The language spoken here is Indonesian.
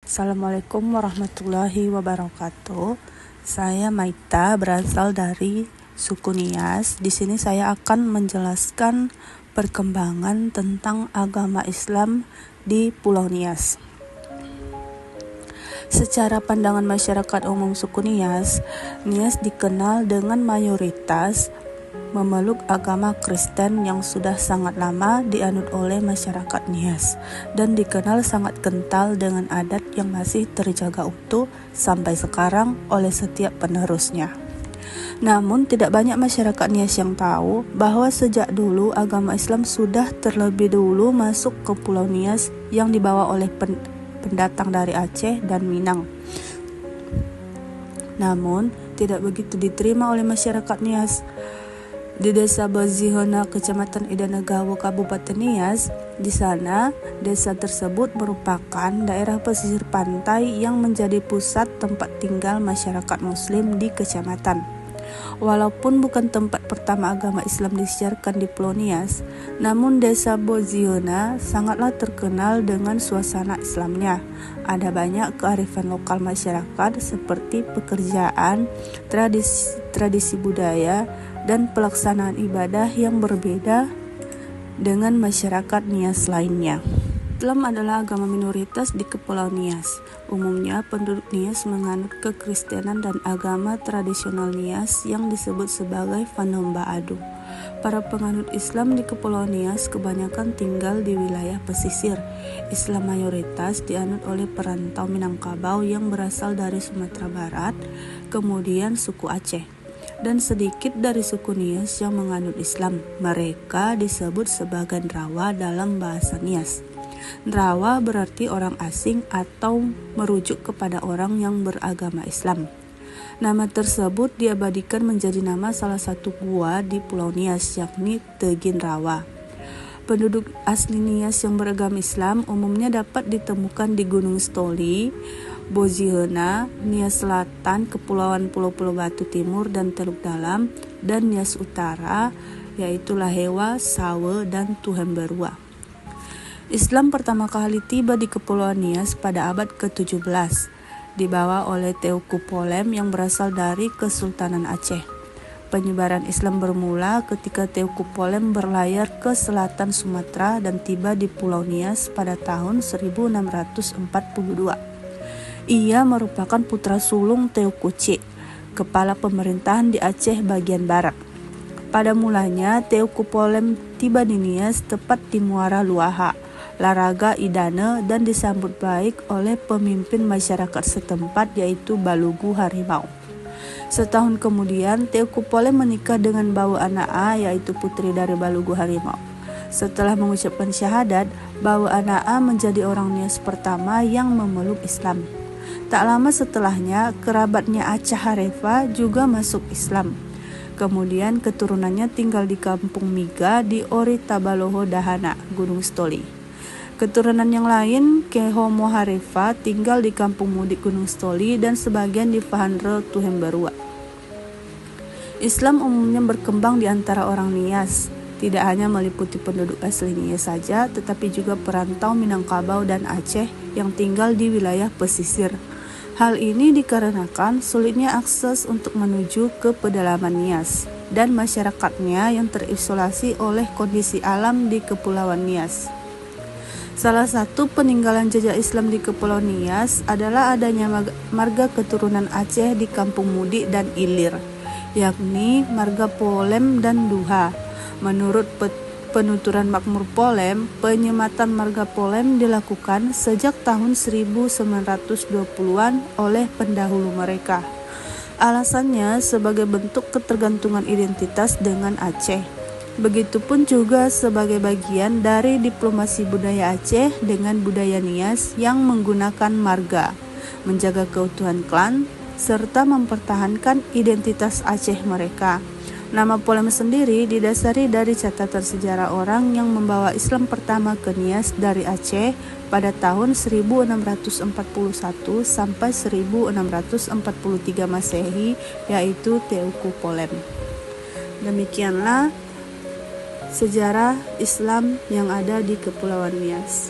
Assalamualaikum warahmatullahi wabarakatuh. Saya Maita, berasal dari suku Nias. Di sini saya akan menjelaskan perkembangan tentang agama Islam di Pulau Nias. Secara pandangan masyarakat umum suku Nias, Nias dikenal dengan mayoritas memeluk agama Kristen yang sudah sangat lama dianut oleh masyarakat Nias dan dikenal sangat kental dengan adat yang masih terjaga utuh sampai sekarang oleh setiap penerusnya. Namun tidak banyak masyarakat Nias yang tahu bahwa sejak dulu agama Islam sudah terlebih dulu masuk ke Pulau Nias yang dibawa oleh pendatang dari Aceh dan Minang. Namun tidak begitu diterima oleh masyarakat Nias. Di desa Bozihona, Kecamatan Idanagawo, Kabupaten Nias. Di sana, desa tersebut merupakan daerah pesisir pantai yang menjadi pusat tempat tinggal masyarakat Muslim di kecamatan. Walaupun bukan tempat pertama agama Islam disiarkan di Pulau Nias, namun desa Bozihona sangatlah terkenal dengan suasana Islamnya. Ada banyak kearifan lokal masyarakat seperti pekerjaan, tradisi budaya, dan pelaksanaan ibadah yang berbeda dengan masyarakat Nias lainnya. Islam adalah agama minoritas di Kepulauan Nias. Umumnya penduduk Nias menganut kekristenan dan agama tradisional Nias yang disebut sebagai Panemba Adu. Para penganut Islam di Kepulauan Nias kebanyakan tinggal di wilayah pesisir. Islam mayoritas dianut oleh perantau Minangkabau yang berasal dari Sumatera Barat, kemudian suku Aceh, dan sedikit dari suku Nias yang menganut Islam. Mereka disebut sebagai Nrawa dalam bahasa Nias. Nrawa berarti orang asing atau merujuk kepada orang yang beragama Islam. Nama tersebut diabadikan menjadi nama salah satu gua di Pulau Nias, yakni Tegin Rawa. Penduduk asli Nias yang beragama Islam umumnya dapat ditemukan di Gunung Stoli, Bozihona, Nias Selatan, Kepulauan Pulau-Pulau Batu Timur dan Teluk Dalam, dan Nias Utara, yaitu Lahewa, Sawe, dan Tuhemberua. Islam pertama kali tiba di Kepulauan Nias pada abad ke-17, dibawa oleh Teuku Polem yang berasal dari Kesultanan Aceh. Penyebaran Islam bermula ketika Teuku Polem berlayar ke selatan Sumatera dan tiba di Pulau Nias pada tahun 1642. Ia merupakan putra sulung Teuku Cik, kepala pemerintahan di Aceh bagian barat. Pada mulanya, Teuku Polem tiba di Nias tepat di Muara Luaha, Laraga Idane, dan disambut baik oleh pemimpin masyarakat setempat yaitu Balugu Harimau. Setahun kemudian, Teuku Polem menikah dengan Bawu Anaa, yaitu putri dari Balugu Harimau. Setelah mengucapkan syahadat, Bawu Anaa menjadi orang Nias pertama yang memeluk Islam. Tak lama setelahnya, kerabatnya Acah Harefa juga masuk Islam. Kemudian keturunannya tinggal di Kampung Miga di Ori Tabaloho Dahana, Gunung Stoli. Keturunan yang lain, Kehomo Harefa, tinggal di Kampung Mudik Gunung Stoli dan sebagian di Pahandre Tuhemberua. Islam umumnya berkembang di antara orang Nias. Tidak hanya meliputi penduduk asli Nias saja, tetapi juga perantau Minangkabau dan Aceh yang tinggal di wilayah pesisir. Hal ini dikarenakan sulitnya akses untuk menuju ke pedalaman Nias dan masyarakatnya yang terisolasi oleh kondisi alam di Kepulauan Nias. Salah satu peninggalan jejak Islam di Kepulauan Nias adalah adanya marga keturunan Aceh di Kampung Mudik dan Ilir, yakni marga Polem dan Duha. Menurut penuturan Makmur Polem, penyematan marga Polem dilakukan sejak tahun 1920-an oleh pendahulu mereka. Alasannya sebagai bentuk ketergantungan identitas dengan Aceh. Begitupun juga sebagai bagian dari diplomasi budaya Aceh dengan budaya Nias yang menggunakan marga, menjaga keutuhan klan, serta mempertahankan identitas Aceh mereka. Nama Polem sendiri didasari dari catatan sejarah orang yang membawa Islam pertama ke Nias dari Aceh pada tahun 1641 sampai 1643 Masehi, yaitu Teuku Polem. Demikianlah sejarah Islam yang ada di Kepulauan Nias.